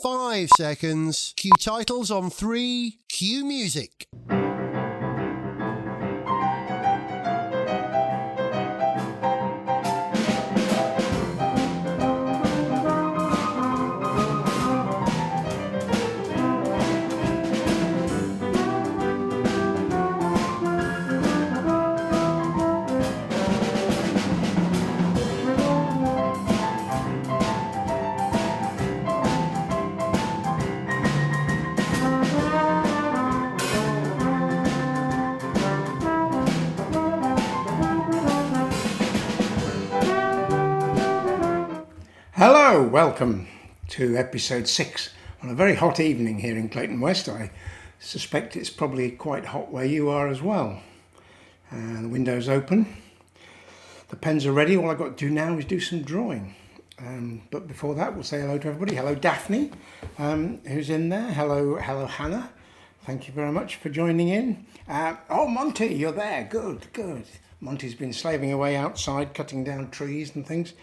5 seconds. Cue titles on 3. Cue music. Hello, welcome to episode 6 on a very hot evening here in Clayton West. I suspect it's probably quite hot where you are as well. The window's open, the pens are ready. All I've got to do now is do some drawing. But before that, we'll say hello to everybody. Hello Daphne, who's in there. Hello Hannah. Thank you very much for joining in. Oh, Monty, you're there. Good. Monty's been slaving away outside, cutting down trees and things.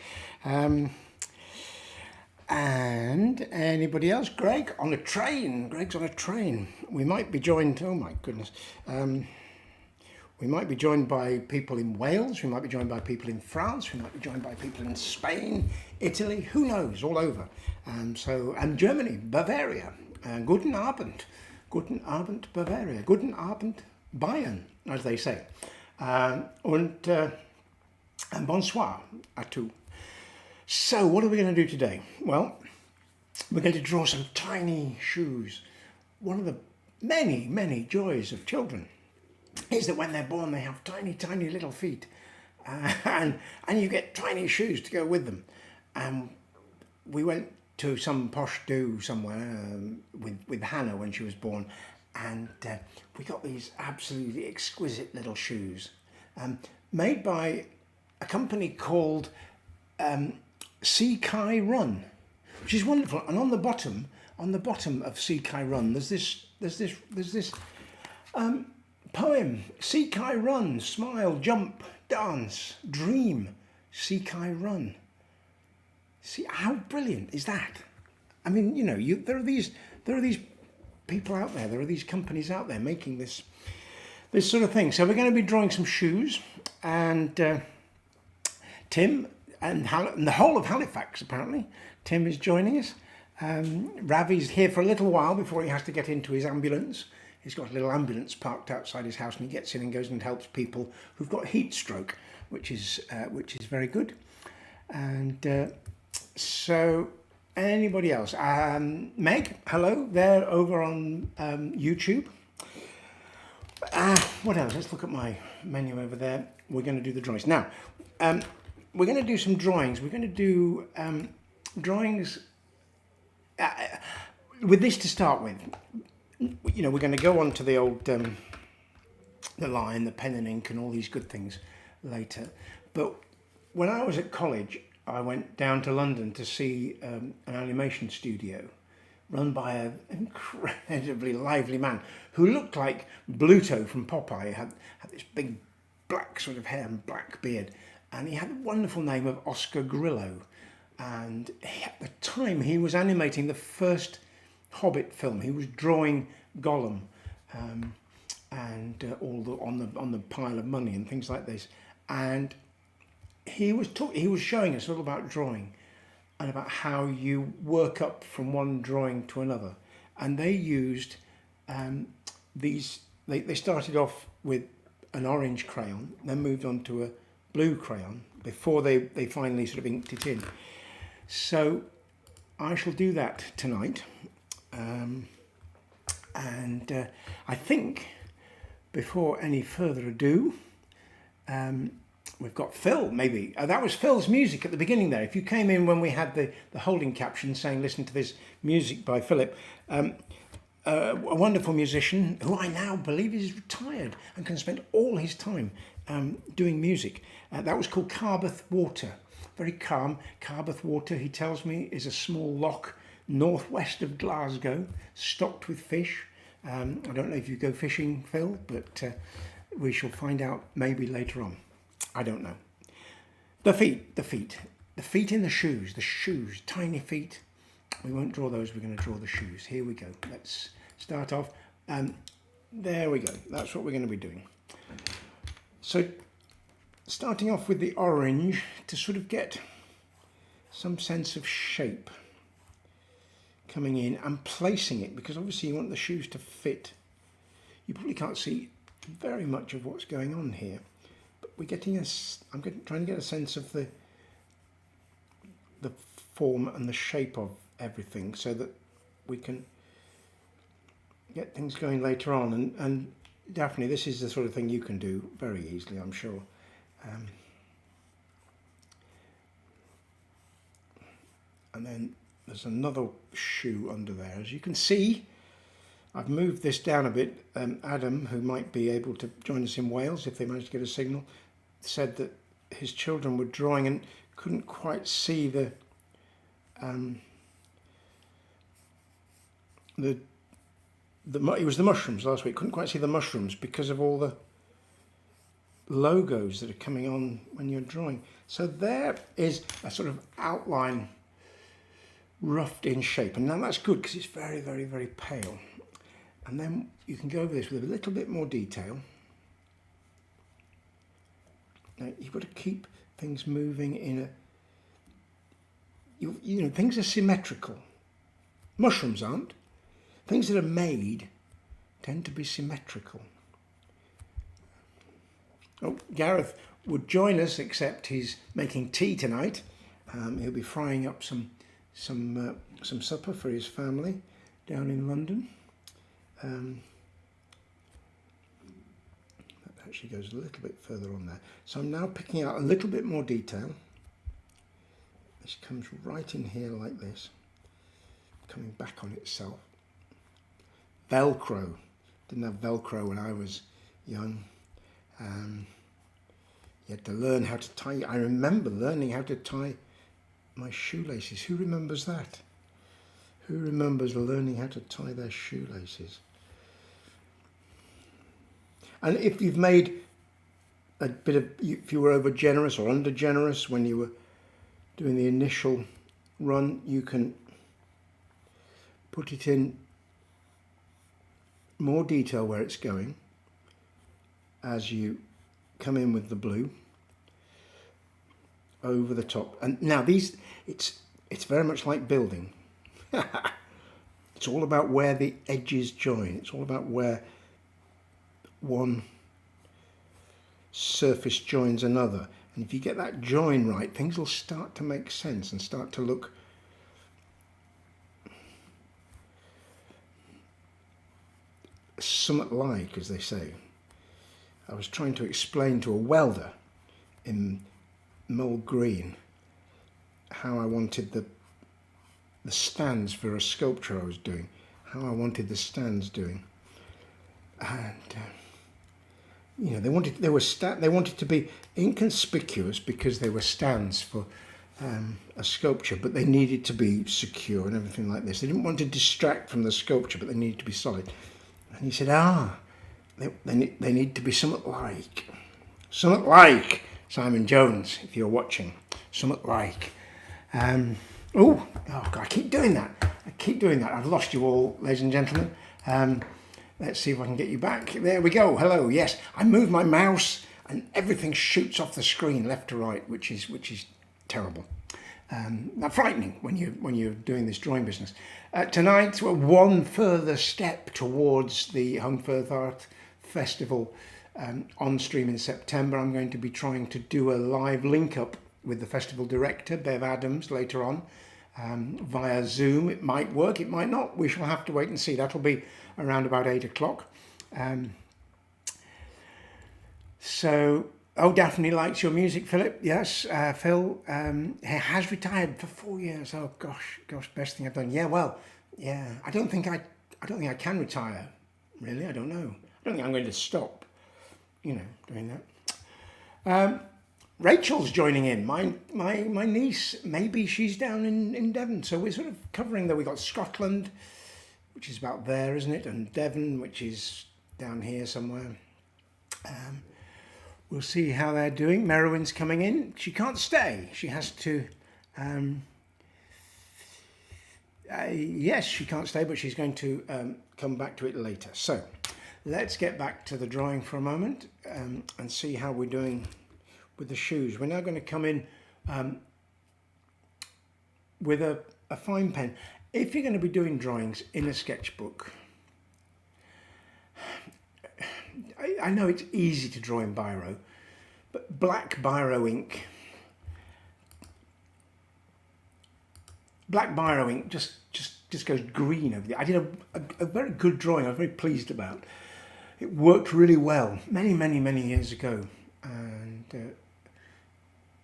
And anybody else? Greg on a train. Greg's on a train. We might be joined, oh my goodness. We might be joined by people in Wales. We might be joined by people in France. We might be joined by people in Spain, Italy, who knows, all over. And Germany, Bavaria. Guten Abend. Guten Abend, Bavaria. Guten Abend, Bayern, as they say. And bonsoir à tous. So what are we going to do today? Well, we're going to draw some tiny shoes. One of the many joys of children is that when they're born they have tiny little feet, and you get tiny shoes to go with them. We went to some posh do somewhere with Hannah when she was born, and we got these absolutely exquisite little shoes made by a company called Sea Run, which is wonderful. And on the bottom of Sea Run, there's this poem: Sea Run, smile, jump, dance, dream, Sea Run. See how brilliant is that? I mean, you know, there are these people out there, there are these companies out there making this sort of thing. So we're going to be drawing some shoes, and Tim and the whole of Halifax, apparently. Tim is joining us. Ravi's here for a little while before he has to get into his ambulance. He's got a little ambulance parked outside his house, and he gets in and goes and helps people who've got heat stroke, which is very good. And so anybody else? Meg, hello, there over on YouTube. What else? Let's look at my menu over there. We're going to do the drawings now. We're going to do some drawings. We're going to do drawings with this to start with. You know, we're going to go on to the old the line, the pen and ink, and all these good things later. But when I was at college, I went down to London to see an animation studio run by an incredibly lively man who looked like Bluto from Popeye. He had this big black sort of hair and black beard. And he had the wonderful name of Oscar Grillo. And at the time he was animating the first Hobbit film. He was drawing Gollum and all on the pile of money and things like this. And he was showing us all about drawing and about how you work up from one drawing to another. And they used they started off with an orange crayon, then moved on to a blue crayon before they finally sort of inked it in. So I shall do that tonight. And I think before any further ado, we've got Phil, maybe. That was Phil's music at the beginning there. If you came in when we had the holding caption saying, listen to this music by Philip, a wonderful musician who I now believe is retired and can spend all his time doing music. That was called Carbath Water. Very calm. Carbath Water, he tells me, is a small loch northwest of Glasgow, stocked with fish. I don't know if you go fishing, Phil, but we shall find out maybe later on. I don't know. The feet in the shoes, tiny feet. We won't draw those, we're going to draw the shoes. Here we go. Let's start off. There we go. That's what we're going to be doing. So starting off with the orange to sort of get some sense of shape coming in and placing it, because obviously you want the shoes to fit. You probably can't see very much of what's going on here, but we're getting I'm trying to get a sense of the form and the shape of everything so that we can get things going later on. And Daphne, this is the sort of thing you can do very easily, I'm sure. And then there's another shoe under there. As you can see, I've moved this down a bit. Adam, who might be able to join us in Wales if they manage to get a signal, said that his children were drawing and couldn't quite see it was the mushrooms last week, couldn't quite see the mushrooms because of all the logos that are coming on when you're drawing. So there is a sort of outline roughed in shape, and now that's good because it's very, very, very pale. And then you can go over this with a little bit more detail. Now you've got to keep things moving in a, you know, things are symmetrical. Mushrooms aren't. Things that are made tend to be symmetrical. Oh, Gareth would join us, except he's making tea tonight. He'll be frying up some supper for his family down in London. That actually goes a little bit further on there. So I'm now picking out a little bit more detail. This comes right in here like this, coming back on itself. Velcro. Didn't have Velcro when I was young. You had to learn how to tie. I remember learning how to tie my shoelaces. Who remembers that? Who remembers learning how to tie their shoelaces? And if you've made a bit of, if you were over generous or under generous when you were doing the initial run, you can put it in more detail where it's going as you come in with the blue over the top. And now these, it's very much like building. It's all about where the edges join. It's all about where one surface joins another. And if you get that join right, things will start to make sense and start to look somewhat like, as they say. I was trying to explain to a welder in Moll Green how I wanted the stands for a sculpture I was doing, how I wanted the stands doing, and you know, they wanted to be inconspicuous because they were stands for a sculpture, but they needed to be secure and everything like this. They didn't want to distract from the sculpture, but they needed to be solid. And he said, they need to be somewhat like Simon Jones, if you're watching, somewhat like. Oh God, I keep doing that. I've lost you all, ladies and gentlemen. Let's see if I can get you back. There we go. Hello. Yes, I move my mouse and everything shoots off the screen left to right, which is terrible. Frightening when you're doing this drawing business. Tonight we're one further step towards the Hung Firth Art Festival on stream in September. I'm going to be trying to do a live link up with the festival director, Bev Adams, later on via Zoom. It might work, it might not. We shall have to wait and see. That'll be around about 8 o'clock. Oh, Daphne likes your music, Philip. Yes, Phil has retired for 4 years. Oh gosh, best thing I've done. Yeah, well, yeah. I don't think I can retire. Really, I don't know. I don't think I'm going to stop, doing that. Rachel's joining in. My niece. Maybe she's down in Devon. So we're sort of covering that. We got Scotland, which is about there, isn't it? And Devon, which is down here somewhere. We'll see how they're doing. Merowyn's coming in. She can't stay. She has to Yes, she can't stay, but she's going to come back to it later. So let's get back to the drawing for a moment and see how we're doing with the shoes. We're now going to come in with a fine pen. If you're going to be doing drawings in a sketchbook, I know it's easy to draw in biro, but black biro ink just goes green over there. I did a very good drawing I was very pleased about. It worked really well many years ago, and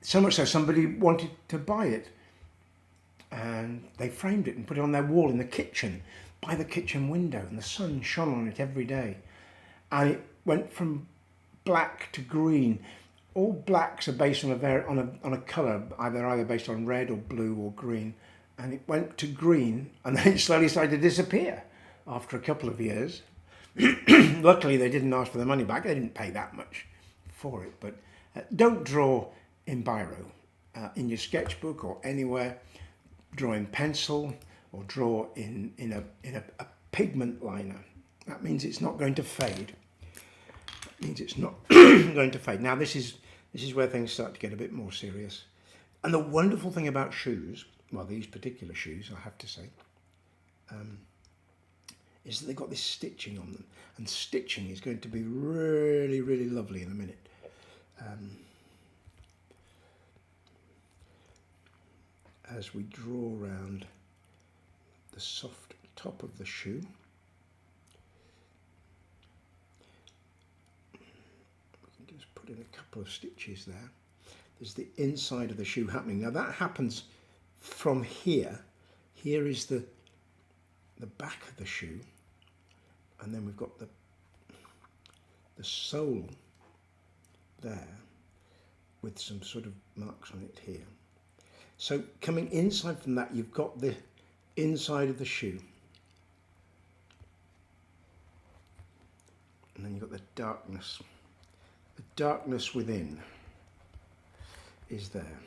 so much so somebody wanted to buy it, and they framed it and put it on their wall in the kitchen, by the kitchen window, and the sun shone on it every day, and it went from black to green. All blacks are based on a colour, either based on red or blue or green, and it went to green, and then it slowly started to disappear after a couple of years. Luckily they didn't ask for the money back. They didn't pay that much for it. But don't draw in biro, in your sketchbook or anywhere. Draw in pencil or draw in a pigment liner. That means it's not going to fade. That means it's not going to fade. Now this is where things start to get a bit more serious. And the wonderful thing about shoes, well, these particular shoes, I have to say, is that they've got this stitching on them, and stitching is going to be really lovely in a minute. As we draw around the soft top of the shoe, we can just put in a couple of stitches there. There's the inside of the shoe happening. Now that happens from here. Here is the back of the shoe, and then we've got the sole there with some sort of marks on it here. So coming inside from that, you've got the inside of the shoe, and then you've got the darkness. The darkness within is there.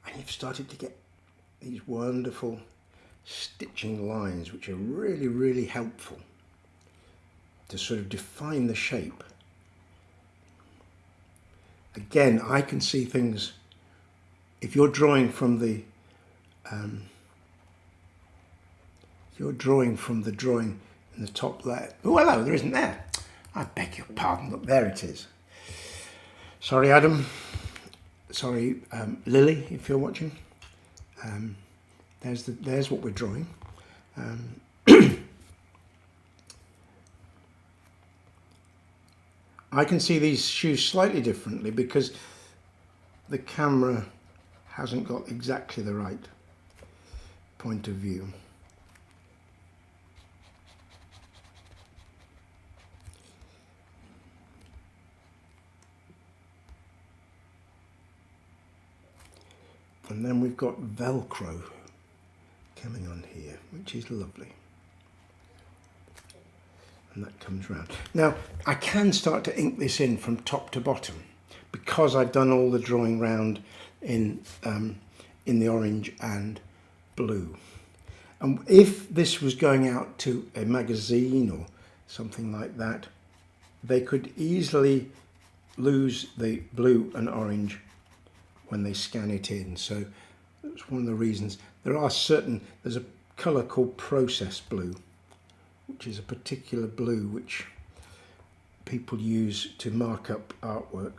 And you've started to get these wonderful stitching lines, which are really helpful to sort of define the shape. Again, I can see things, if you're drawing from the drawing in the top layer. Oh, hello, there isn't there. I beg your pardon. Look, there it is. Sorry, Adam. Sorry, Lily, if you're watching. There's what we're drawing. I can see these shoes slightly differently because the camera hasn't got exactly the right point of view. And then we've got Velcro coming on here, which is lovely. And that comes round. Now, I can start to ink this in from top to bottom because I've done all the drawing round in the orange and blue. And if this was going out to a magazine or something like that, they could easily lose the blue and orange when they scan it in. So that's one of the reasons. There's a colour called process blue, which is a particular blue which people use to mark up artwork,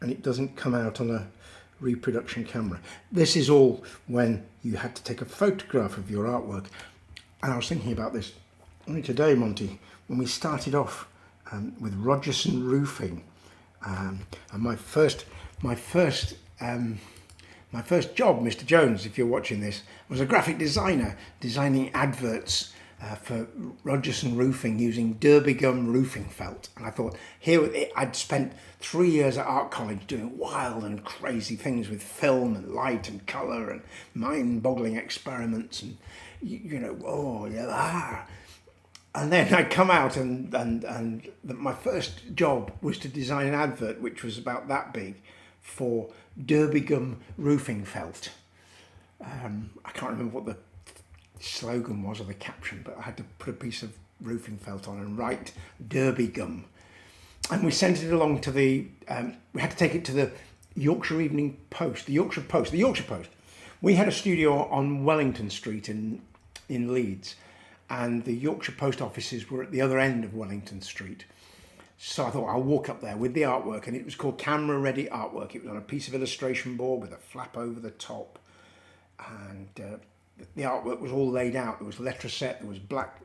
and it doesn't come out on a reproduction camera. This is all when you had to take a photograph of your artwork. And I was thinking about this only today, Monty, when we started off with Rogerson Roofing, and my first job, Mr. Jones, if you're watching this, was a graphic designer designing adverts for Rogerson Roofing using Derby gum roofing felt. And I thought, I'd spent 3 years at art college doing wild and crazy things with film and light and colour and mind-boggling experiments, and and then I come out and my first job was to design an advert which was about that big for Derby gum roofing felt. I can't remember what the slogan was or the caption, but I had to put a piece of roofing felt on and write Derby Gum. And we sent it along to the, we had to take it to the Yorkshire Evening Post, the Yorkshire Post. We had a studio on Wellington Street in Leeds, and the Yorkshire Post offices were at the other end of Wellington Street. So I thought I'll walk up there with the artwork, and it was called Camera Ready Artwork. It was on a piece of illustration board with a flap over the top, and the artwork was all laid out. There was letter-set, there was black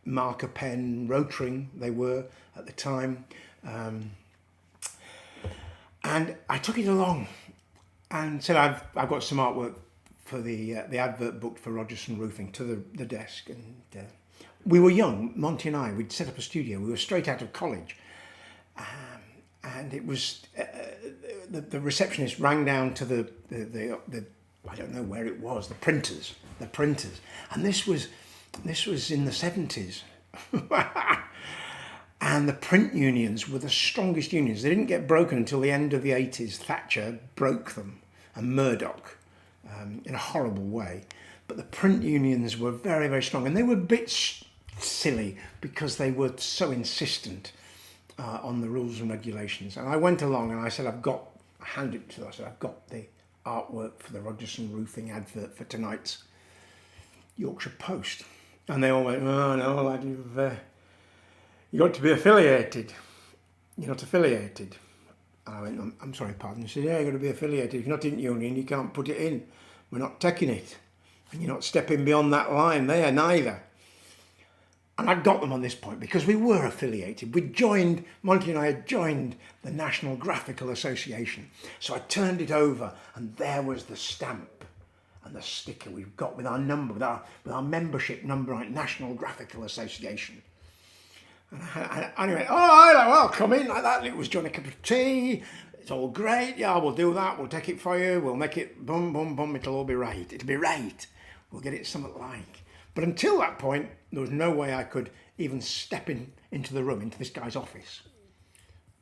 marker pen, rotring they were at the time. And I took it along and said, I've got some artwork for the advert booked for Rogerson Roofing to the desk. And we were young, Monty and I, we'd set up a studio. We were straight out of college. And it was, the receptionist rang down to the I don't know where it was, the printers. And this was in the 70s. And the print unions were the strongest unions. They didn't get broken until the end of the 80s. Thatcher broke them, and Murdoch, in a horrible way. But the print unions were very, very strong. And they were a bit silly because they were so insistent on the rules and regulations. And I went along and I said, I handed it to them. I said, I've got the artwork for the Rogerson Roofing advert for tonight's Yorkshire Post. And they all went, oh no, lad, you've got to be affiliated. You're not affiliated. And I went, I'm sorry, pardon. He said, yeah, you've got to be affiliated. If you're not in union, you can't put it in. We're not taking it. And you're not stepping beyond that line there, neither. And I got them on this point because we were affiliated. Monty and I had joined the National Graphical Association. So I turned it over and there was the stamp and the sticker we've got with our number, with our membership number, right, National Graphical Association. And I went, oh, well, come in like that. And it was Johnny a cup of tea. It's all great. Yeah, we'll do that. We'll take it for you. We'll make it boom, boom, boom. It'll all be right. It'll be right. We'll get it something like. But until that point, there was no way I could even step into the room, into this guy's office.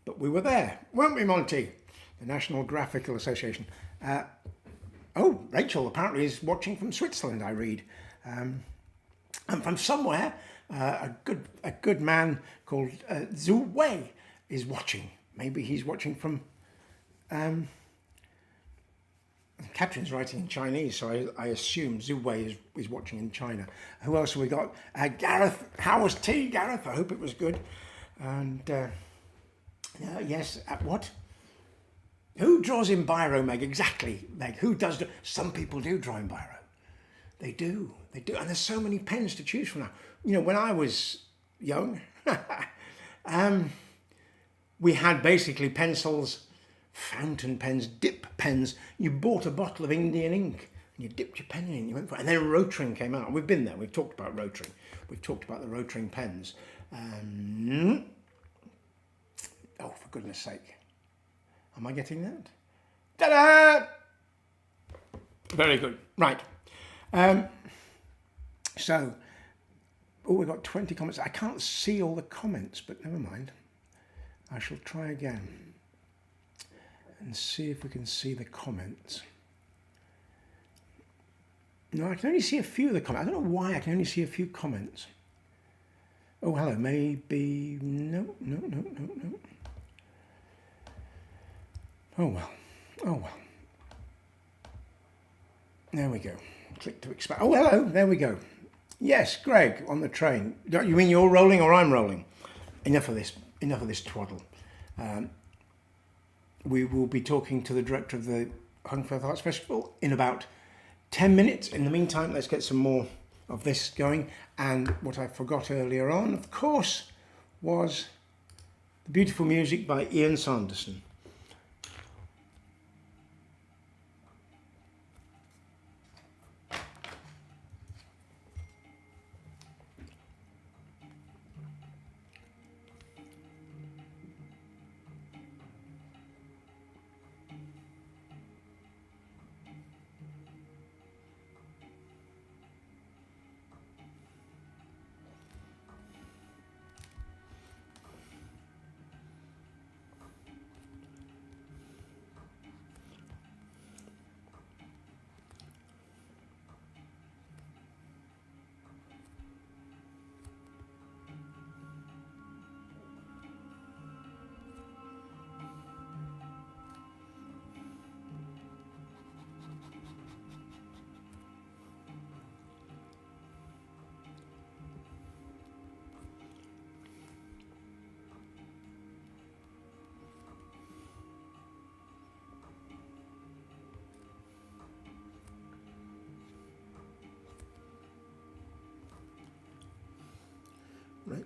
But we were there, weren't we, Monty? The National Graphical Association. Oh, Rachel apparently is watching from Switzerland, I read. And from somewhere, a good man called Zhu Wei is watching. Maybe he's watching from... Catherine's writing in Chinese, so I assume Zhu Wei is watching in China. Who else have we got? Gareth. How was tea, Gareth? I hope it was good. And yes, what? Who draws in biro, Meg? Exactly, Meg. Who does? Some people do draw in biro. They do. And there's so many pens to choose from now. You know, when I was young, we had basically pencils, fountain pens, dip pens. You bought a bottle of Indian ink and you dipped your pen in it and you went for it. And then Rotring came out. We've been there. We've talked about Rotring. We've talked about the Rotring pens. Oh, for goodness sake. Am I getting that? Ta-da! Very good. Right. So, we've got 20 comments. I can't see all the comments, but never mind. I shall try again and see if we can see the comments. No, I can only see a few of the comments. I don't know why I can only see a few comments. Oh, hello. Maybe... No. Oh, well. There we go. Click to expand. Oh, hello. There we go. Yes, Greg, on the train. You mean you're rolling or I'm rolling? Enough of this twaddle. We will be talking to the director of the Hungerford Arts Festival in about 10 minutes. In the meantime, let's get some more of this going. And what I forgot earlier on, of course, was the beautiful music by Ian Sanderson.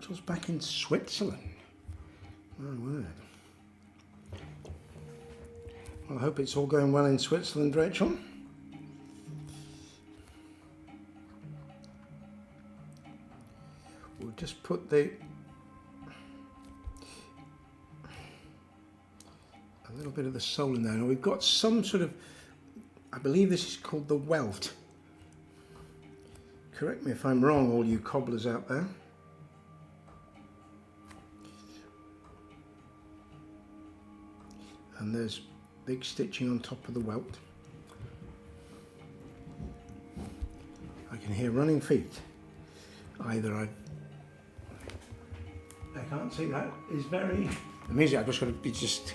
Rachel's back in Switzerland. My word. Well, I hope it's all going well in Switzerland, Rachel. We'll just put a little bit of the soul in there. Now we've got some sort of, I believe this is called the welt. Correct me if I'm wrong, all you cobblers out there. And there's big stitching on top of the welt. I can hear running feet. Either I can't see that. Is very, the music, I've just got to be just,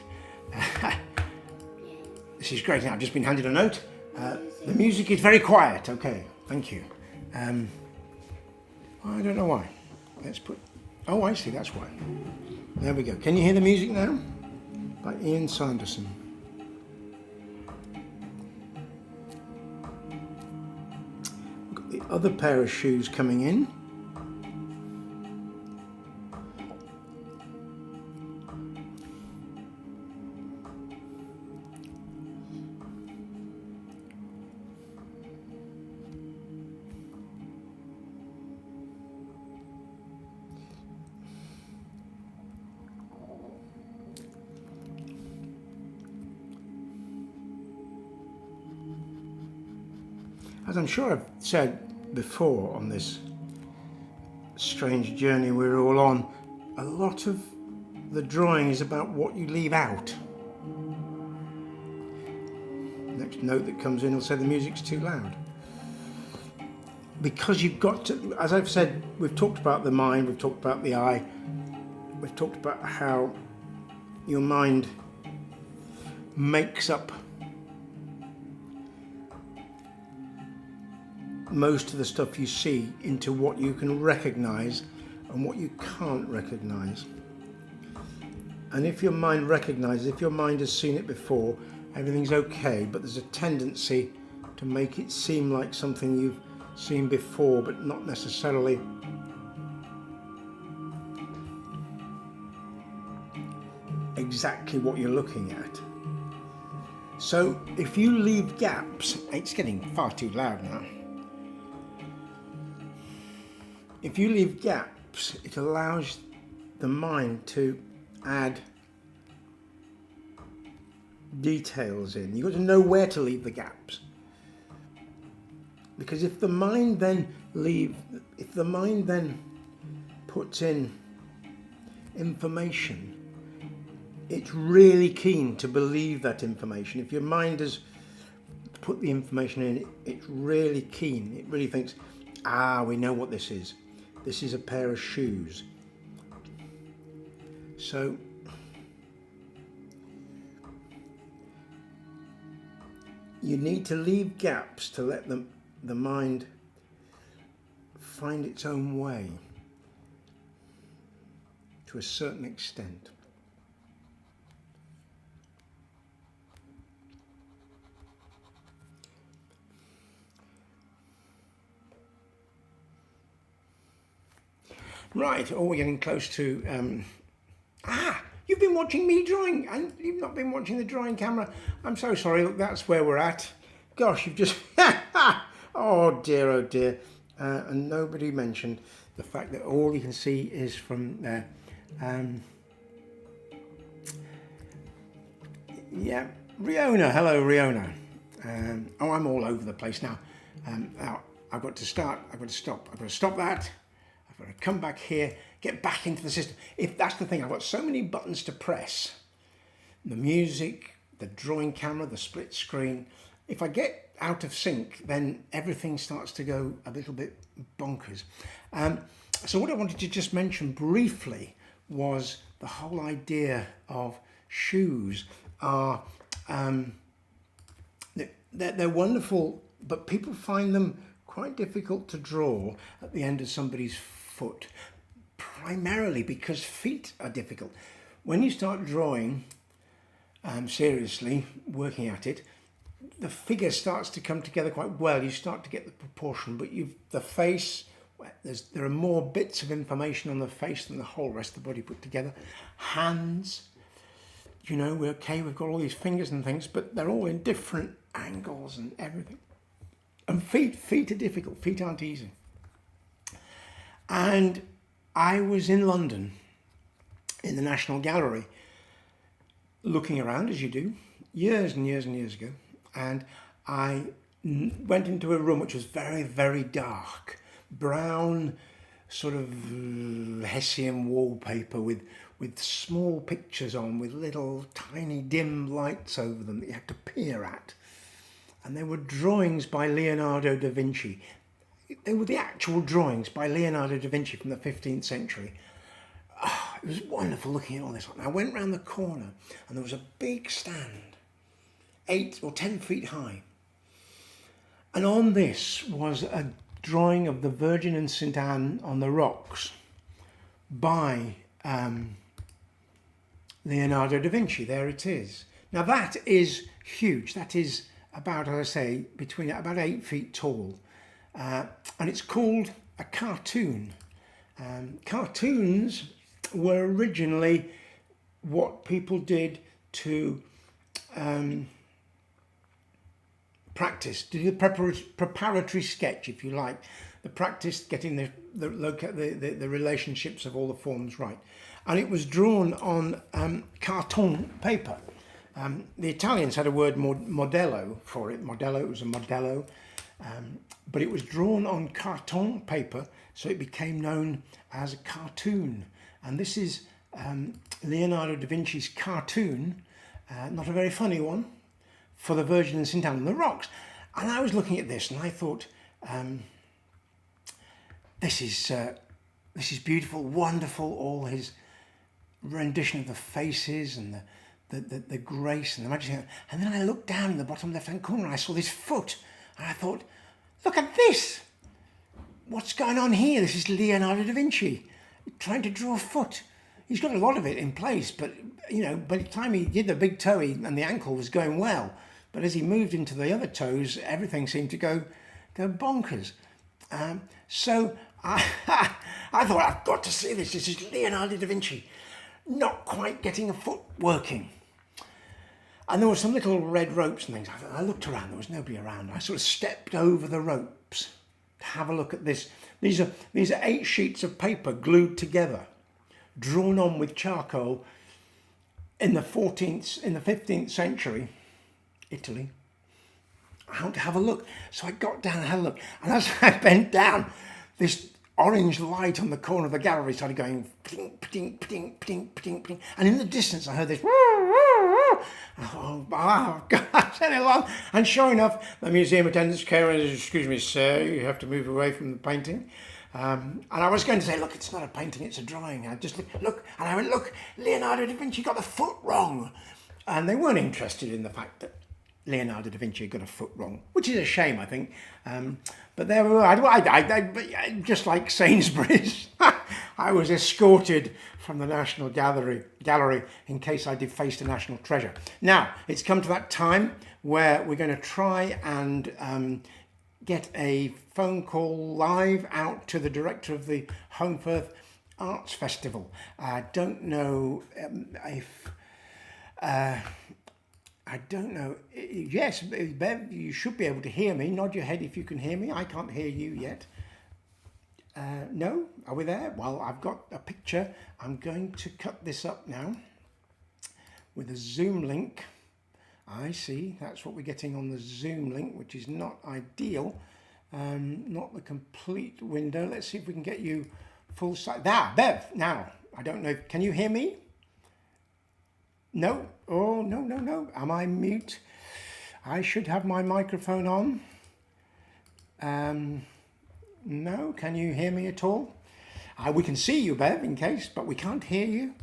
this is great. Now I've just been handed a note. The music is very quiet. Okay, thank you. I don't know why. Let's put, oh, I see, that's why. There we go. Can you hear the music now? By Ian Sanderson. We've got the other pair of shoes coming in. As I'm sure I've said before on this strange journey we're all on, a lot of the drawing is about what you leave out. Next note that comes in will say the music's too loud. Because you've got to, as I've said, we've talked about the mind, we've talked about the eye, we've talked about how your mind makes up most of the stuff you see into what you can recognize and what you can't recognize. And if your mind recognizes, if your mind has seen it before, everything's okay, but there's a tendency to make it seem like something you've seen before, but not necessarily exactly what you're looking at. So if you leave gaps, it's getting far too loud now. If you leave gaps, it allows the mind to add details in. You've got to know where to leave the gaps. Because if the mind then puts in information, it's really keen to believe that information. If your mind has put the information in, it's really keen. It really thinks, we know what this is. This is a pair of shoes. So you need to leave gaps to let the mind find its own way to a certain extent. Right, we're getting close to, you've been watching me drawing and you've not been watching the drawing camera. I'm so sorry, look, that's where we're at. Gosh, you've just, oh dear. And nobody mentioned the fact that all you can see is from there. Yeah, Riona, hello Riona. I'm all over the place now. Now, I've got to stop, I've got to stop that. I've got to come back here, get back into the system. If that's the thing, I've got so many buttons to press. The music, the drawing camera, the split screen. If I get out of sync, then everything starts to go a little bit bonkers. So what I wanted to just mention briefly was the whole idea of shoes are, they're wonderful, but people find them quite difficult to draw at the end of somebody's foot, primarily because feet are difficult. When you start drawing seriously, working at it, the figure starts to come together quite well. You start to get the proportion, but the face There are more bits of information on the face than the whole rest of the body put together. Hands, you know, we've got all these fingers and things, but they're all in different angles and everything. And feet are difficult, feet aren't easy. And I was in London, in the National Gallery, looking around, as you do, years and years and years ago, and I went into a room which was very, very dark, brown, sort of Hessian wallpaper with small pictures on, with little tiny dim lights over them that you had to peer at. And they were drawings by Leonardo da Vinci. They were the actual drawings by Leonardo da Vinci from the 15th century. Oh, it was wonderful looking at all this. And I went round the corner and there was a big stand, 8 or 10 feet high. And on this was a drawing of the Virgin and St. Anne on the rocks by Leonardo da Vinci. There it is. Now that is huge. That is about, as I say, between about 8 feet tall. And it's called a cartoon. Cartoons were originally what people did to practice, to do the preparatory sketch, if you like, the practice getting the relationships of all the forms right. And it was drawn on carton paper. The Italians had a word modello for it. Modello, it was a modello. But it was drawn on carton paper, so it became known as a cartoon. And this is Leonardo da Vinci's cartoon, not a very funny one, for the Virgin and St. Anne on the rocks. And I was looking at this and I thought, this is beautiful, wonderful, all his rendition of the faces and the grace and the majesty. And then I looked down in the bottom left-hand corner and I saw this foot. And I thought, look at this. What's going on here? This is Leonardo da Vinci trying to draw a foot. He's got a lot of it in place, but, you know, by the time he did the big toe and the ankle was going well. But as he moved into the other toes, everything seemed to go bonkers. So I thought, I've got to see this. This is Leonardo da Vinci not quite getting a foot working. And there were some little red ropes and things. I looked around, there was nobody around. I sort of stepped over the ropes to have a look at this. These are 8 sheets of paper glued together, drawn on with charcoal in the 15th century, Italy. I want to have a look. So I got down and had a look. And as I bent down, this orange light on the corner of the gallery started going pting, pting, pting, pting, pting, pting. And in the distance I heard this. Oh, God, I sent it along. And sure enough, the museum attendants came and said, excuse me, sir, you have to move away from the painting. And I was going to say, look, it's not a painting, it's a drawing. I just look, and I went, look, Leonardo da Vinci got the foot wrong. And they weren't interested in the fact that Leonardo da Vinci got a foot wrong, which is a shame, I think. But there we were. I just like Sainsbury's, I was escorted from the National Gallery in case I defaced a national treasure. Now, it's come to that time where we're going to try and get a phone call live out to the director of the Holmfirth Arts Festival. I don't know if... I don't know. Yes, Bev, you should be able to hear me. Nod your head if you can hear me. I can't hear you yet. No? Are we there? Well, I've got a picture. I'm going to cut this up now with a Zoom link. I see. That's what we're getting on the Zoom link, which is not ideal. Not the complete window. Let's see if we can get you full size. Now, Bev, now, I don't know. Can you hear me? No. Oh, no. Am I mute? I should have my microphone on. No. Can you hear me at all? We can see you, Bev, in case, but we can't hear you.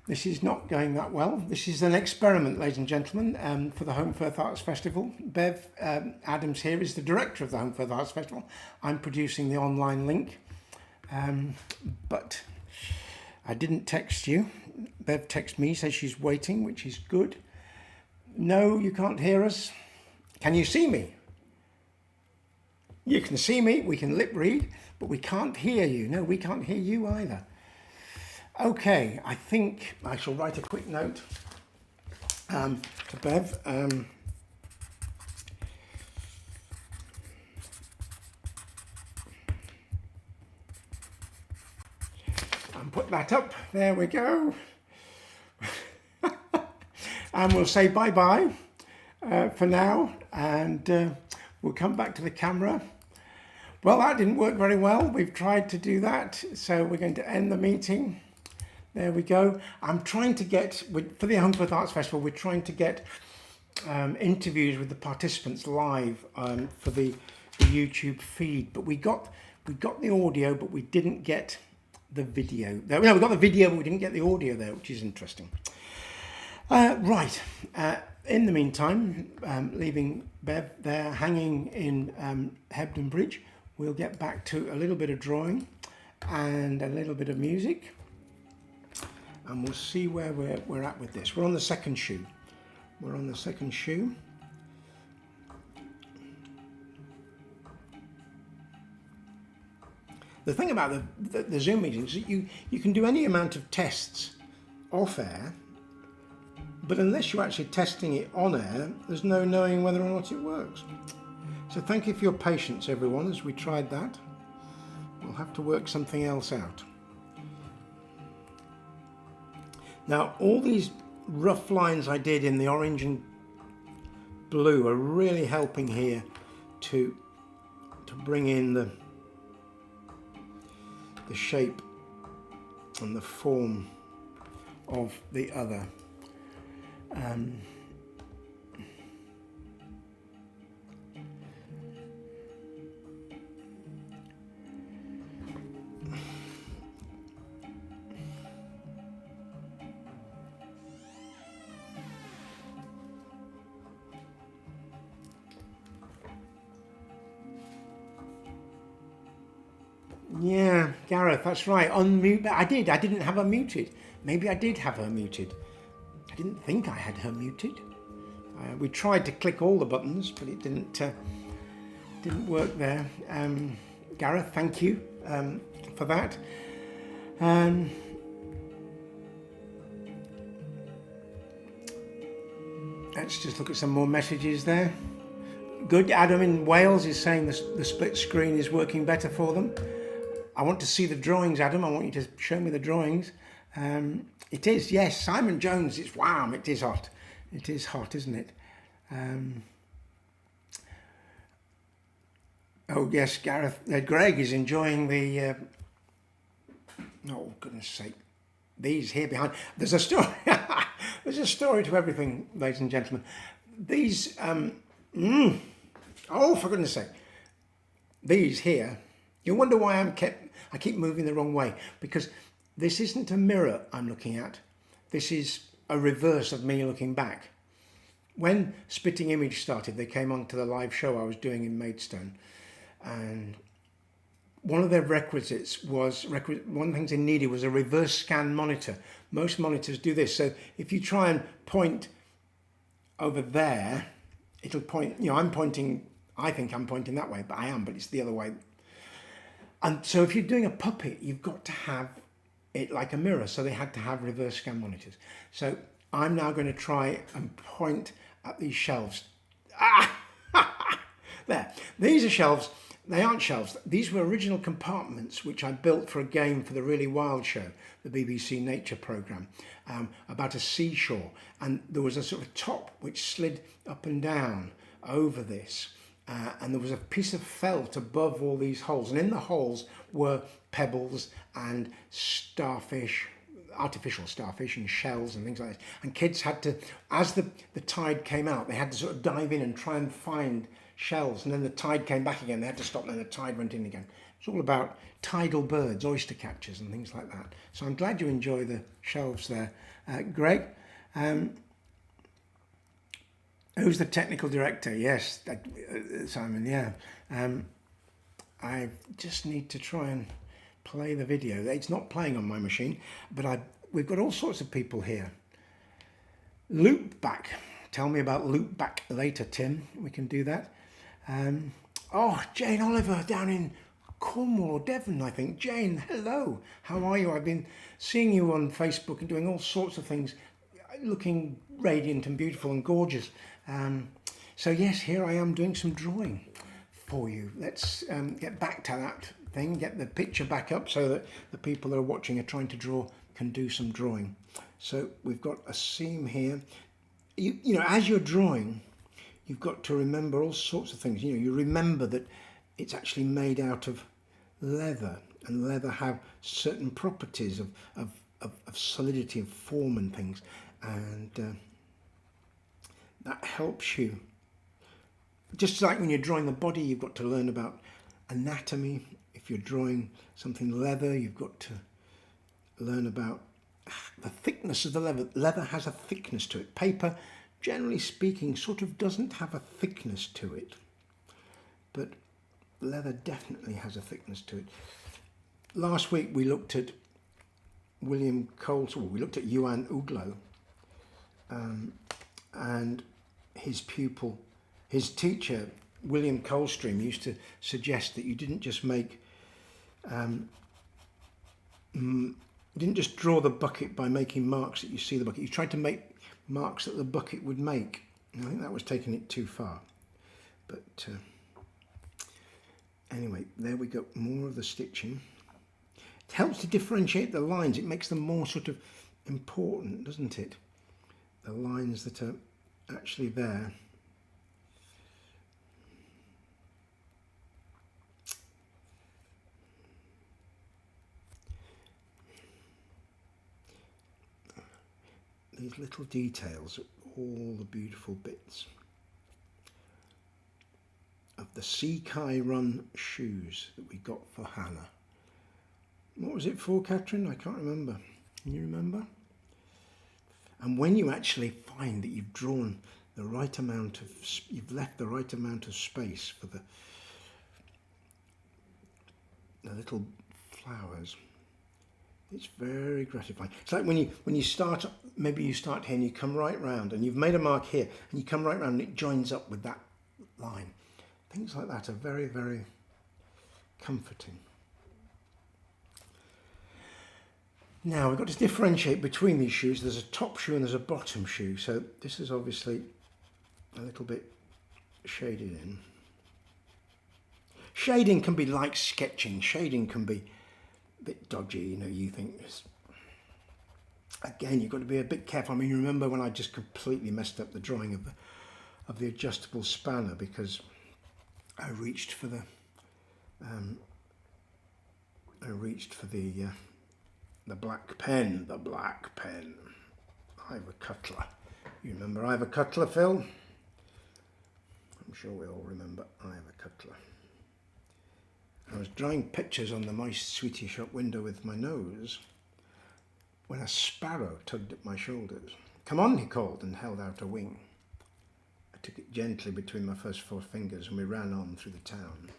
This is not going that well. This is an experiment, ladies and gentlemen, for the Holmfirth Arts Festival. Bev Adams here is the director of the Holmfirth Arts Festival. I'm producing the online link, but I didn't text you. Bev texted me, says she's waiting, which is good. No, you can't hear us. Can you see me? You can see me, we can lip read, but we can't hear you. No, we can't hear you either. Okay, I think I shall write a quick note to Bev. And put that up. There we go. And we'll say bye-bye for now. And we'll come back to the camera. Well, that didn't work very well. We've tried to do that. So we're going to end the meeting. There we go. I'm trying to get, for the Hunsworth Arts Festival, we're trying to get interviews with the participants live for the YouTube feed. But we got the audio, but we didn't get the video. No, we got the video, but we didn't get the audio there, which is interesting. Right. In the meantime, leaving Bev there hanging in Hebden Bridge, we'll get back to a little bit of drawing and a little bit of music. And we'll see where we're at with this. We're on the second shoe. We're on the second shoe. The thing about the Zoom meetings is that you can do any amount of tests off air, but unless you're actually testing it on air, there's no knowing whether or not it works. So thank you for your patience, everyone, as we tried that. We'll have to work something else out. Now, all these rough lines I did in the orange and blue are really helping here to bring in the shape and the form of the other. Yeah, Gareth, that's right. Unmute. I didn't have her muted. Maybe I did have her muted. I didn't think I had her muted. We tried to click all the buttons, but it didn't work there. Gareth, thank you for that. Let's just look at some more messages there. Good. Adam in Wales is saying the split screen is working better for them. I want to see the drawings, Adam. I want you to show me the drawings. It is, yes. Simon Jones, it's wow, it is hot. It is hot, isn't it? Oh, yes, Gareth. Greg is enjoying the... oh, goodness sake. These here behind... There's a story. There's a story to everything, ladies and gentlemen. These... oh, for goodness sake. These here... You wonder why I keep moving the wrong way, because this isn't a mirror I'm looking at. This is a reverse of me looking back. When Spitting Image started, they came on to the live show I was doing in Maidstone, and one of their requisites was, one of the things they needed was a reverse scan monitor. Most monitors do this, so if you try and point over there, it'll point, I'm pointing, I think I'm pointing that way, but I am, but it's the other way. And so if you're doing a puppet, you've got to have it like a mirror. So they had to have reverse scan monitors. So I'm now going to try and point at these shelves. There. These are shelves. They aren't shelves. These were original compartments which I built for a game for the Really Wild show, the BBC Nature programme, about a seashore. And there was a sort of top which slid up and down over this. And there was a piece of felt above all these holes, and in the holes were pebbles and starfish, artificial starfish and shells and things like that. And kids had to, as the tide came out, they had to sort of dive in and try and find shells, and then the tide came back again, they had to stop, and then the tide went in again. It's all about tidal birds, oyster catchers and things like that. So I'm glad you enjoy the shelves there. Greg, who's the technical director? Yes, Simon, yeah. I just need to try and play the video. It's not playing on my machine, but we've got all sorts of people here. Loopback. Tell me about Loopback later, Tim. We can do that. Oh, Jane Oliver down in Cornwall or Devon, I think. Jane, hello. How are you? I've been seeing you on Facebook and doing all sorts of things, looking radiant and beautiful and gorgeous. So yes, here I am doing some drawing for you. Let's get back to that thing, get the picture back up so that the people that are watching are trying to draw can do some drawing. So we've got a seam here. You know, as you're drawing, you've got to remember all sorts of things. You know, you remember that it's actually made out of leather, and leather have certain properties of solidity, of form and things, and that helps you. Just like when you're drawing the body, you've got to learn about anatomy. If you're drawing something leather, you've got to learn about the thickness of the leather. Leather has a thickness to it. Paper, generally speaking, sort of doesn't have a thickness to it, but leather definitely has a thickness to it. Last week we looked at William Coulson, we looked at Yuan Uglo, and his pupil, his teacher, William Coldstream, used to suggest that you didn't just make, didn't just draw the bucket by making marks that you see the bucket. You tried to make marks that the bucket would make. And I think that was taking it too far. But anyway, there we go. More of the stitching. It helps to differentiate the lines. It makes them more sort of important, doesn't it? The lines that are actually there. These little details are all the beautiful bits of the Seakai Run shoes that we got for Hannah. What was it for, Catherine? I can't remember. Can you remember? And when you actually find that you've drawn the right amount of, you've left the right amount of space for the little flowers, it's very gratifying. It's like when you start, maybe you start here and you come right round and you've made a mark here and you come right round and it joins up with that line. Things like that are very, very comforting. Now we've got to differentiate between these shoes. There's a top shoe and there's a bottom shoe. So this is obviously a little bit shaded in. Shading can be like sketching. Shading can be a bit dodgy, you know, you think. Again, you've got to be a bit careful. I mean, you remember when I just completely messed up the drawing of the adjustable spanner because I reached for the black pen, Ivor Cutler. You remember Ivor Cutler, Phil? I'm sure we all remember Ivor Cutler. I was drawing pictures on the Mice Sweetie shop window with my nose when a sparrow tugged at my shoulders. "Come on," he called and held out a wing. I took it gently between my first 4 fingers and we ran on through the town.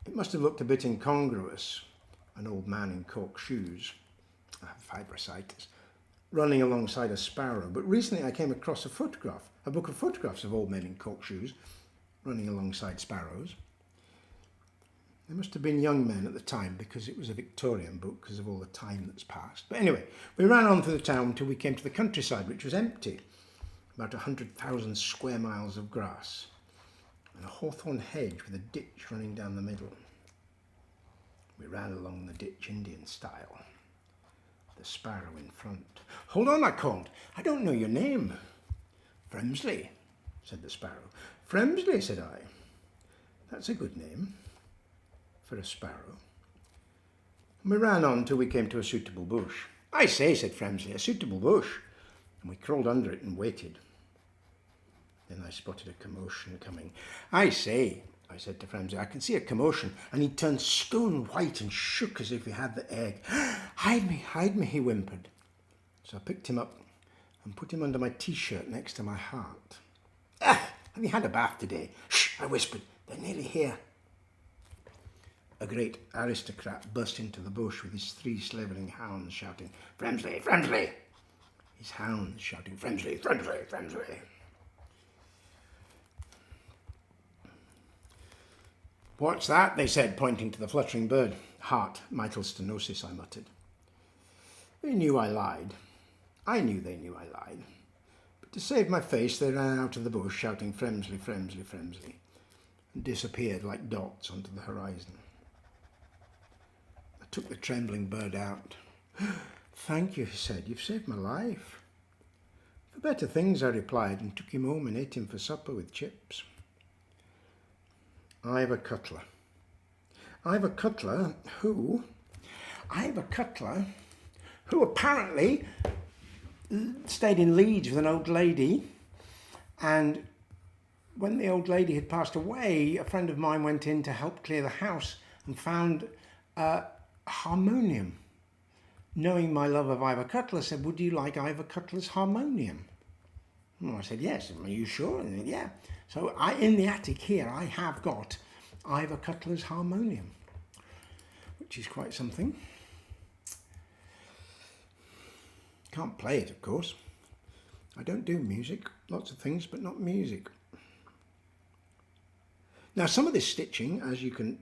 It must have looked a bit incongruous, an old man in cork shoes, I have fibrositis, running alongside a sparrow, but recently I came across a book of photographs of old men in cork shoes running alongside sparrows. They must have been young men at the time because it was a Victorian book because of all the time that's passed. But anyway, we ran on through the town until we came to the countryside, which was empty. About 100,000 square miles of grass and a hawthorn hedge with a ditch running down the middle. We ran along the ditch Indian style, the sparrow in front. "Hold on," I called. "I don't know your name." "Fremsley," said the sparrow. "Fremsley," said I. "That's a good name for a sparrow." And we ran on till we came to a suitable bush. "I say," said Fremsley, "a suitable bush." And we crawled under it and waited. Then I spotted a commotion coming. "I say," I said to Fremsley, "I can see a commotion." And he turned stone white and shook as if he had the egg. Hide me," he whimpered. So I picked him up and put him under my t-shirt next to my heart. "Ah, have you had a bath today?" "Shh," I whispered, "they're nearly here." A great aristocrat burst into the bush with his 3 slavering hounds shouting, "Fremsley, Fremsley!" His hounds shouting, "Fremsley, Fremsley, Fremsley!" What's that? They said, pointing to the fluttering bird. Heart, mitral stenosis, I muttered. They knew I lied. I knew they knew I lied. But to save my face, they ran out of the bush, shouting Fremsley, Fremsley, Fremsley, and disappeared like dots onto the horizon. I took the trembling bird out. Thank you, he said. You've saved my life. For better things, I replied, and took him home and ate him for supper with chips. Ivor Cutler. Ivor Cutler, who apparently stayed in Leeds with an old lady, and when the old lady had passed away, a friend of mine went in to help clear the house and found a harmonium. Knowing my love of Ivor Cutler, said, would you like Ivor Cutler's harmonium? And I said, yes. Are you sure? And he said, yeah. So in the attic here, I have got Ivor Cutler's harmonium, which is quite something. Can't play it, of course. I don't do music, lots of things, but not music. Now, some of this stitching, as you can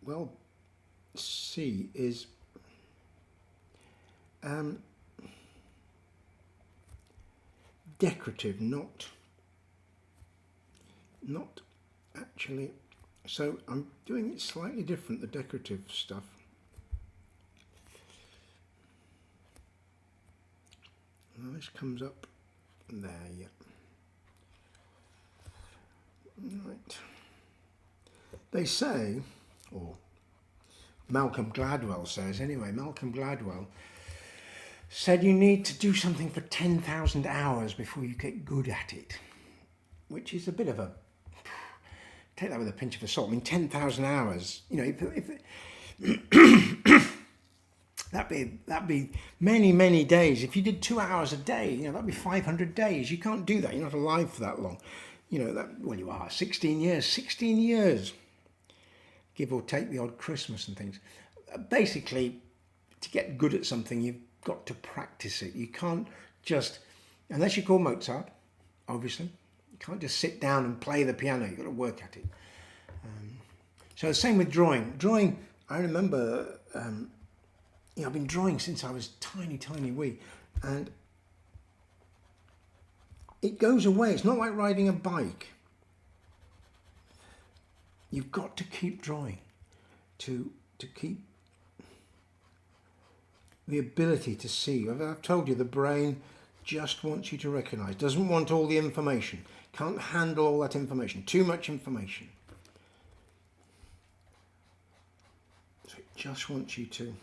well see, is decorative, not actually. So I'm doing it slightly different, the decorative stuff. Now this comes up there, yeah. Right. They say, or Malcolm Gladwell says, anyway, Malcolm Gladwell said you need to do something for 10,000 hours before you get good at it, which is a bit of a, take that with a pinch of salt. I mean, 10,000 hours, you know, if that'd be many, many days. If you did 2 hours a day, you know, that'd be 500 days. You can't do that. You're not alive for that long. You know, that, well, you are 16 years, give or take the odd Christmas and things. Basically, to get good at something, you've got to practice it. You can't just, unless you call Mozart, obviously, you can't just sit down and play the piano. You've got to work at it. So the same with drawing. Drawing, I remember, you know, I've been drawing since I was tiny wee, and it goes away. It's not like riding a bike. You've got to keep drawing to keep the ability to see. I've told you, the brain just wants you to recognise, doesn't want all the information, can't handle all that information, too much information. So it just wants you to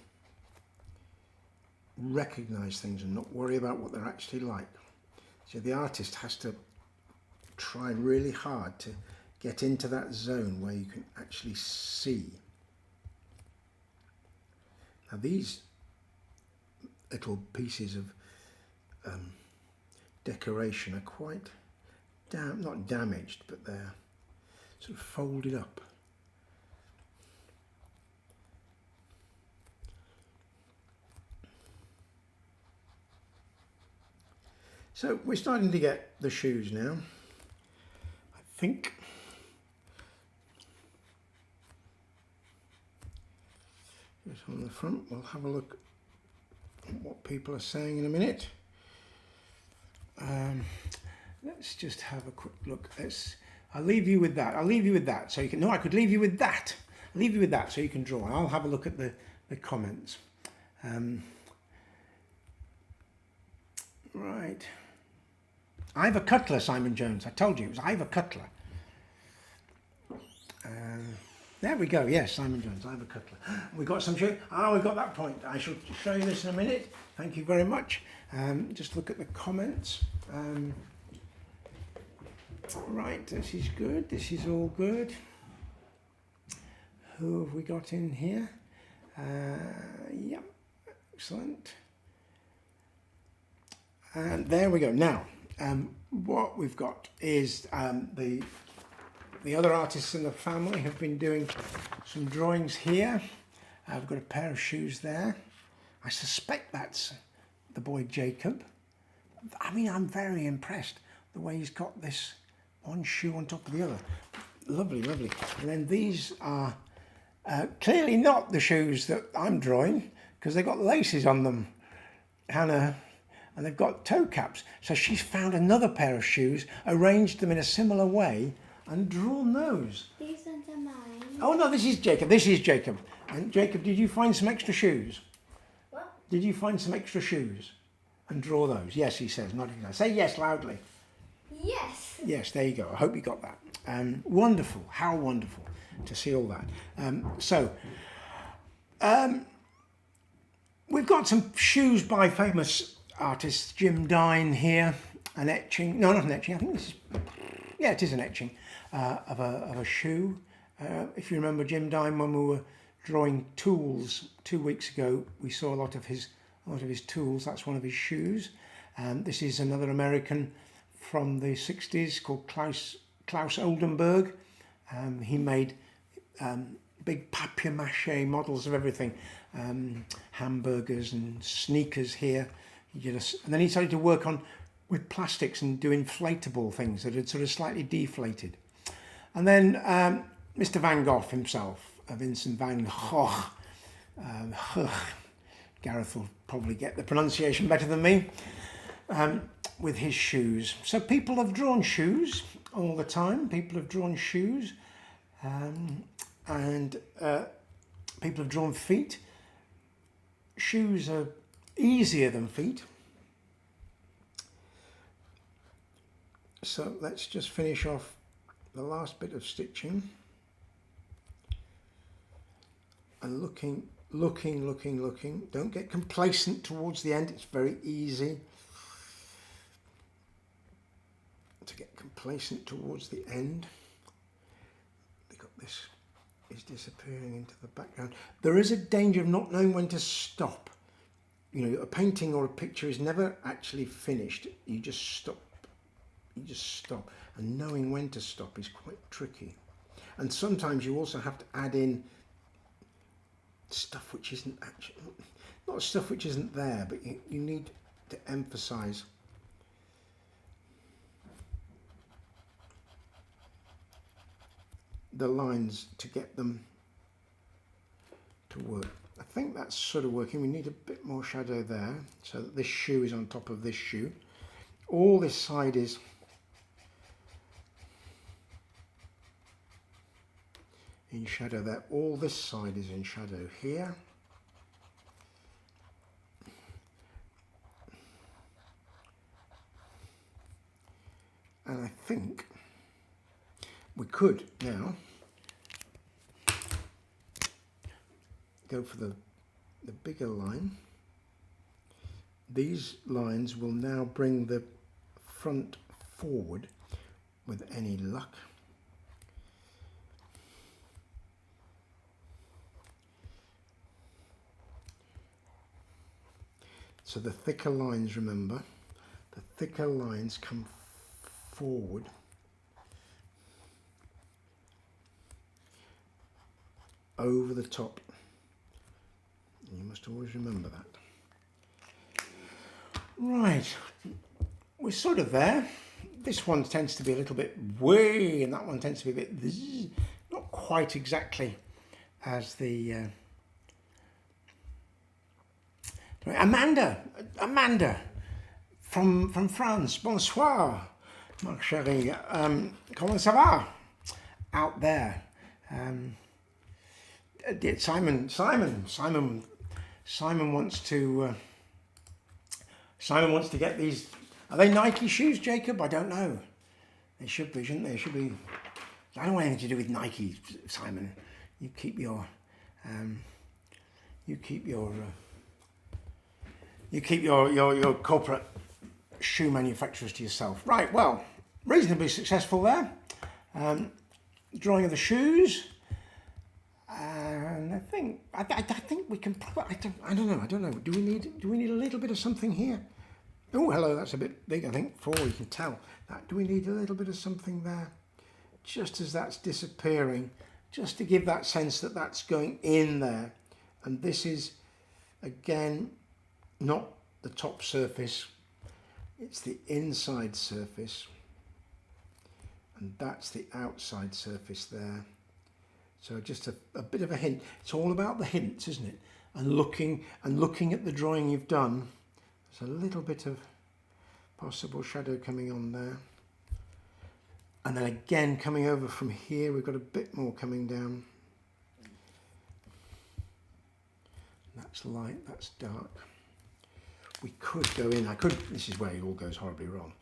recognise things and not worry about what they're actually like. So the artist has to try really hard to get into that zone where you can actually see. Now these little pieces of decoration are quite not damaged, but they're sort of folded up. So we're starting to get the shoes now, I think. Just on the front, we'll have a look at what people are saying in a minute. Let's just have a quick look. I'll leave you with that. I'll leave you with that. So you can, no, I could leave you with that. I'll leave you with that so you can draw. I'll have a look at the comments. Right. Ivor Cutler, Simon Jones. I told you it was Ivor Cutler. There we go. Yes, Simon Jones, Ivor Cutler. We got some shoe. Oh, we got that point. I shall show you this in a minute. Thank you very much. Just look at the comments. Right, this is good. This is all good. Who have we got in here? Yep, excellent. And there we go. Now, what we've got is the other artists in the family have been doing some drawings here. I've got a pair of shoes there. I suspect that's the boy Jacob. I mean, I'm very impressed the way he's got this one shoe on top of the other. Lovely, lovely. And then these are clearly not the shoes that I'm drawing because they've got laces on them, Hannah, and they've got toe caps. So she's found another pair of shoes, arranged them in a similar way and drawn those. These ones are mine. Oh no, this is Jacob. This is Jacob. And Jacob, did you find some extra shoes? What? Did you find some extra shoes and draw those? Yes, he says, nodding. Say yes loudly. Yes. Yes, there you go. I hope you got that. Wonderful. How wonderful to see all that. We've got some shoes by famous artists. Jim Dine here, an etching. No, not an etching. I think this is. Yeah, it is an etching of a shoe. If you remember Jim Dine, when we were drawing tools 2 weeks ago, we saw a lot of his tools. That's one of his shoes. This is another American from the 60s called Klaus Oldenburg. He made big papier-mâché models of everything, hamburgers and sneakers here. And then he started to work with plastics and do inflatable things that had sort of slightly deflated. And then Mr. Van Gogh himself, Vincent van Gogh, Gareth will probably get the pronunciation better than me, with his shoes. So people have drawn shoes all the time. People have drawn shoes, and people have drawn feet. Shoes are easier than feet. So let's just finish off the last bit of stitching. And looking. Don't get complacent towards the end. It's very easy to get complacent towards the end. This is disappearing into the background. There is a danger of not knowing when to stop. You know, a painting or a picture is never actually finished. You just stop. You just stop. And knowing when to stop is quite tricky. And sometimes you also have to add in stuff which isn't actually, not stuff which isn't there, but you need to emphasize the lines to get them to work. I think that's sort of working. We need a bit more shadow there so that this shoe is on top of this shoe. All this side is in shadow there. All this side is in shadow here. And I think we could now go for the bigger line. These lines will now bring the front forward with any luck. So the thicker lines, remember, the thicker lines come forward over the top. You must always remember that. Right, we're sort of there. This one tends to be a little bit way, and that one tends to be a bit zzz, not quite exactly as the Amanda from France. Bonsoir, ma chérie. Comment ça va out there? Simon wants to get these. Are they Nike shoes, Jacob? I don't know. They should be, shouldn't they? They should be. I don't want anything to do with Nike, Simon. You keep your corporate shoe manufacturers to yourself. Right, well, reasonably successful there. Drawing of the shoes. And I think we can probably, I don't know. Do we need a little bit of something here? Oh, hello, that's a bit big, I think. 4, you can tell. Do we need a little bit of something there? Just as that's disappearing, just to give that sense that that's going in there. And this is, again, not the top surface, it's the inside surface. and that's the outside surface there. So just a bit of a hint. It's all about the hints, isn't it? And looking at the drawing you've done. There's a little bit of possible shadow coming on there. And then again, coming over from here, we've got a bit more coming down. That's light, that's dark. We could go in, this is where it all goes horribly wrong.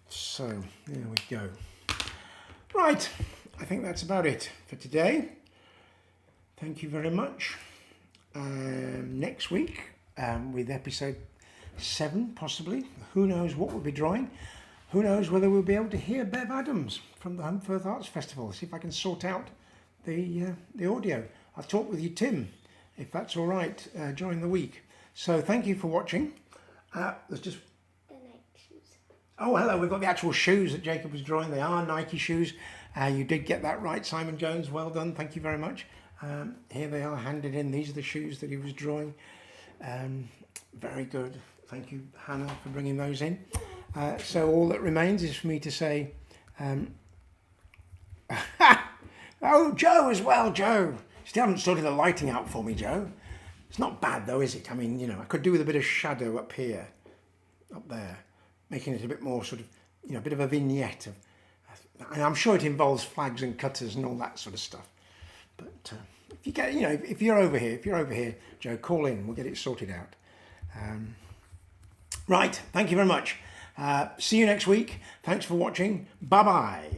So, there we go. Right, I think that's about it for today. Thank you very much. Next week, with episode 7, possibly. Who knows what we'll be drawing. Who knows whether we'll be able to hear Bev Adams from the Hunferth Arts Festival. See if I can sort out the audio. I'll talk with you, Tim, if that's all right, during the week. So thank you for watching. There's just... The Nike shoes. Oh, hello, we've got the actual shoes that Jacob was drawing. They are Nike shoes. You did get that right, Simon Jones. Well done. Thank you very much. Here they are handed in. These are the shoes that he was drawing. Very good. Thank you, Hannah, for bringing those in. So all that remains is for me to say, oh, Joe as well, Joe. Still haven't sorted the lighting out for me, Joe. It's not bad though, is it? I mean, you know, I could do with a bit of shadow up here, up there, making it a bit more sort of, you know, a bit of a vignette of, and I'm sure it involves flags and cutters and all that sort of stuff. But if you get, you know, if you're over here, Joe, call in. We'll get it sorted out. Right. Thank you very much. See you next week. Thanks for watching. Bye bye.